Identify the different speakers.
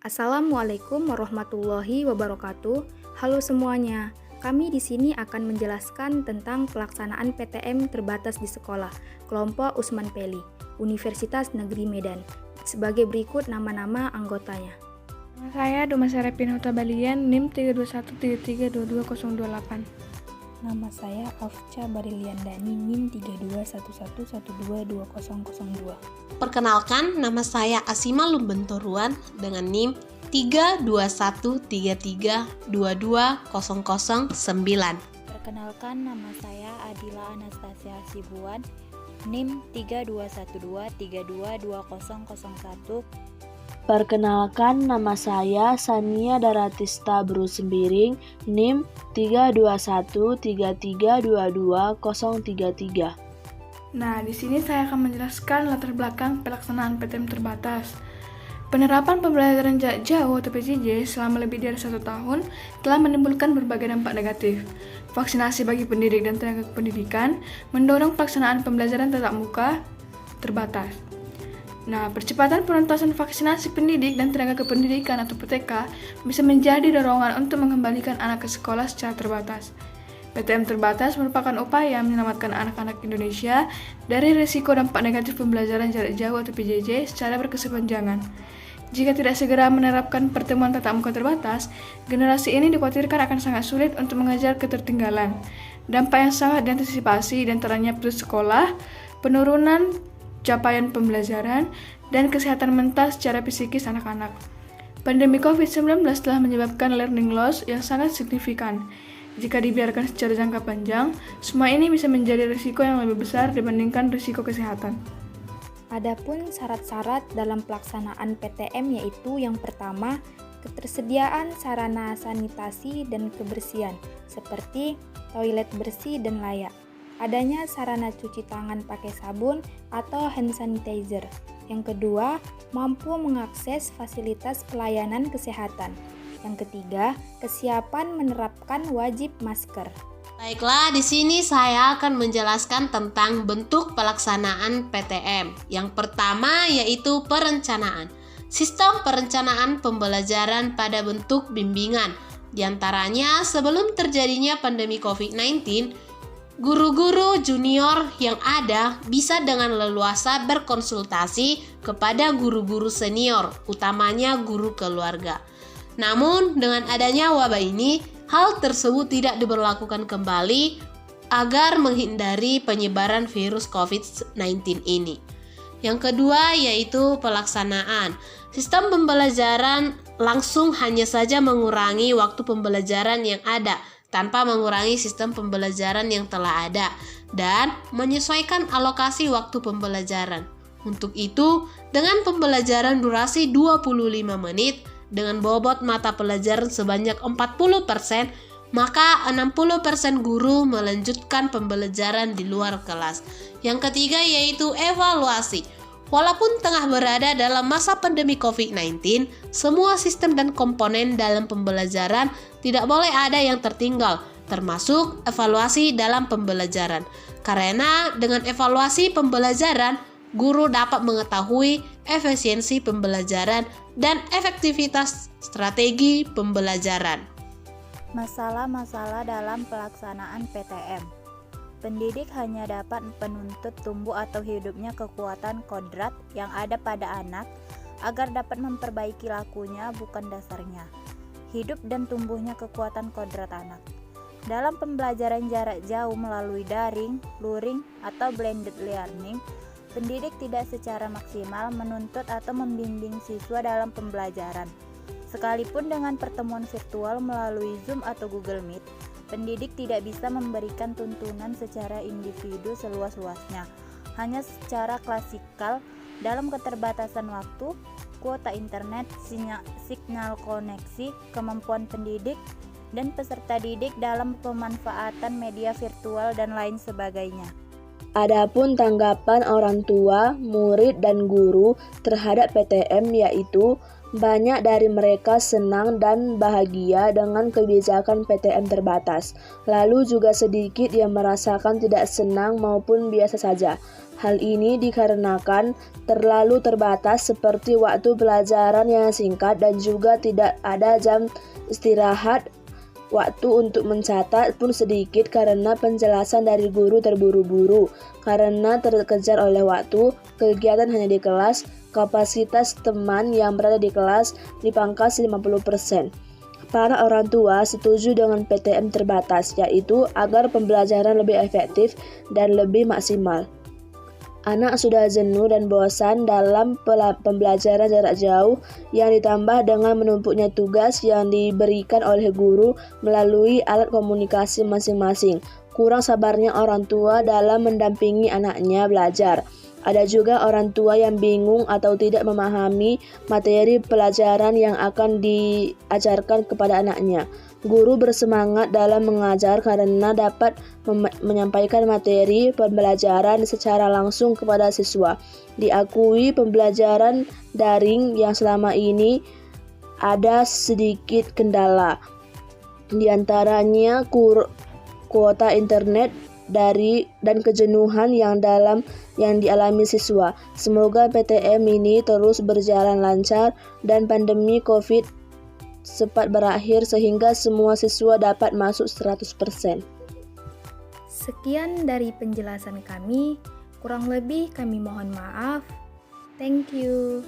Speaker 1: Assalamualaikum warahmatullahi wabarakatuh. Halo semuanya. Kami di sini akan menjelaskan tentang pelaksanaan PTM terbatas di sekolah, kelompok Usman Peli, Universitas Negeri Medan. Sebagai berikut nama-nama anggotanya.
Speaker 2: Nama saya Duma Serepin Huta Balian, NIM 321332028.
Speaker 3: Nama saya Afca Bariliandani, NIM 3211122002.
Speaker 4: Perkenalkan, nama saya Asima Lumbentoruan dengan NIM 32133220009.
Speaker 5: Perkenalkan, nama saya Adila Anastasia Sibuan, NIM 3212322001.
Speaker 6: Perkenalkan, nama saya Sania Daratista Brusembiring, NIM 32133220033.
Speaker 2: Nah, di sini saya akan menjelaskan latar belakang pelaksanaan PTM terbatas. Penerapan pembelajaran jarak jauh atau PJJ selama lebih dari 1 tahun telah menimbulkan berbagai dampak negatif. Vaksinasi bagi pendidik dan tenaga pendidikan mendorong pelaksanaan pembelajaran tatap muka terbatas. Nah, percepatan penuntasan vaksinasi pendidik dan tenaga kependidikan atau PTK bisa menjadi dorongan untuk mengembalikan anak ke sekolah secara terbatas. PTM terbatas merupakan upaya menyelamatkan anak-anak Indonesia dari risiko dampak negatif pembelajaran jarak jauh atau PJJ secara berkepanjangan. Jika tidak segera menerapkan pertemuan tatap muka terbatas, generasi ini dikhawatirkan akan sangat sulit untuk mengejar ketertinggalan. Dampak yang sangat diantisipasi diantaranya putus sekolah, penurunan capaian pembelajaran, dan kesehatan mental secara psikis anak-anak. Pandemi COVID-19 telah menyebabkan learning loss yang sangat signifikan. Jika dibiarkan secara jangka panjang, semua ini bisa menjadi risiko yang lebih besar dibandingkan risiko kesehatan.
Speaker 1: Adapun syarat-syarat dalam pelaksanaan PTM yaitu yang pertama, ketersediaan sarana sanitasi dan kebersihan seperti toilet bersih dan layak. Adanya sarana cuci tangan pakai sabun atau hand sanitizer. Yang kedua, mampu mengakses fasilitas pelayanan kesehatan. Yang ketiga, kesiapan menerapkan wajib masker.
Speaker 4: Baiklah, di sini saya akan menjelaskan tentang bentuk pelaksanaan PTM. Yang pertama yaitu perencanaan. Sistem perencanaan pembelajaran pada bentuk bimbingan. Di antaranya sebelum terjadinya pandemi COVID-19, guru-guru junior yang ada bisa dengan leluasa berkonsultasi kepada guru-guru senior, utamanya guru keluarga. Namun, dengan adanya wabah ini, hal tersebut tidak diberlakukan kembali agar menghindari penyebaran virus COVID-19 ini. Yang kedua yaitu pelaksanaan. Sistem pembelajaran langsung hanya saja mengurangi waktu pembelajaran yang ada, tanpa mengurangi sistem pembelajaran yang telah ada dan menyesuaikan alokasi waktu pembelajaran. Untuk itu, dengan pembelajaran durasi 25 menit dengan bobot mata pelajaran sebanyak 40%, maka 60% guru melanjutkan pembelajaran di luar kelas. Yang ketiga yaitu evaluasi. Walaupun tengah berada dalam masa pandemi COVID-19, semua sistem dan komponen dalam pembelajaran tidak boleh ada yang tertinggal, termasuk evaluasi dalam pembelajaran. Karena dengan evaluasi pembelajaran, guru dapat mengetahui efisiensi pembelajaran dan efektivitas strategi pembelajaran.
Speaker 5: Masalah-masalah dalam pelaksanaan PTM. Pendidik hanya dapat menuntut tumbuh atau hidupnya kekuatan kodrat yang ada pada anak agar dapat memperbaiki lakunya, bukan dasarnya. Hidup dan tumbuhnya kekuatan kodrat anak. Dalam pembelajaran jarak jauh melalui daring, luring, atau blended learning, pendidik tidak secara maksimal menuntut atau membimbing siswa dalam pembelajaran. Sekalipun dengan pertemuan virtual melalui Zoom atau Google Meet, pendidik tidak bisa memberikan tuntunan secara individu seluas-luasnya, hanya secara klasikal dalam keterbatasan waktu, kuota internet, sinyal koneksi, kemampuan pendidik, dan peserta didik dalam pemanfaatan media virtual dan lain sebagainya.
Speaker 6: Adapun tanggapan orang tua, murid, dan guru terhadap PTM yaitu Banyak dari mereka senang dan bahagia dengan kebijakan PTM terbatas. Lalu juga sedikit yang merasakan tidak senang maupun biasa saja. Hal ini dikarenakan terlalu terbatas seperti waktu pelajaran yang singkat dan juga tidak ada jam istirahat. Waktu untuk mencatat pun sedikit karena penjelasan dari guru terburu-buru. Karena terkejar oleh waktu, kegiatan hanya di kelas, kapasitas teman yang berada di kelas dipangkas 50%. Para orang tua setuju dengan PTM terbatas, yaitu agar pembelajaran lebih efektif dan lebih maksimal. Anak sudah jenuh dan bosan dalam pembelajaran jarak jauh yang ditambah dengan menumpuknya tugas yang diberikan oleh guru melalui alat komunikasi masing-masing. Kurang sabarnya orang tua dalam mendampingi anaknya belajar. Ada juga orang tua yang bingung atau tidak memahami materi pelajaran yang akan diajarkan kepada anaknya. Guru bersemangat dalam mengajar karena dapat menyampaikan materi pembelajaran secara langsung kepada siswa. Diakui pembelajaran daring yang selama ini ada sedikit kendala. Di antaranya kuota internet dan kejenuhan yang dialami siswa. Semoga PTM ini terus berjalan lancar dan pandemi COVID cepat berakhir sehingga semua siswa dapat masuk 100%.
Speaker 1: Sekian dari penjelasan kami, kurang lebih kami mohon maaf. Thank you.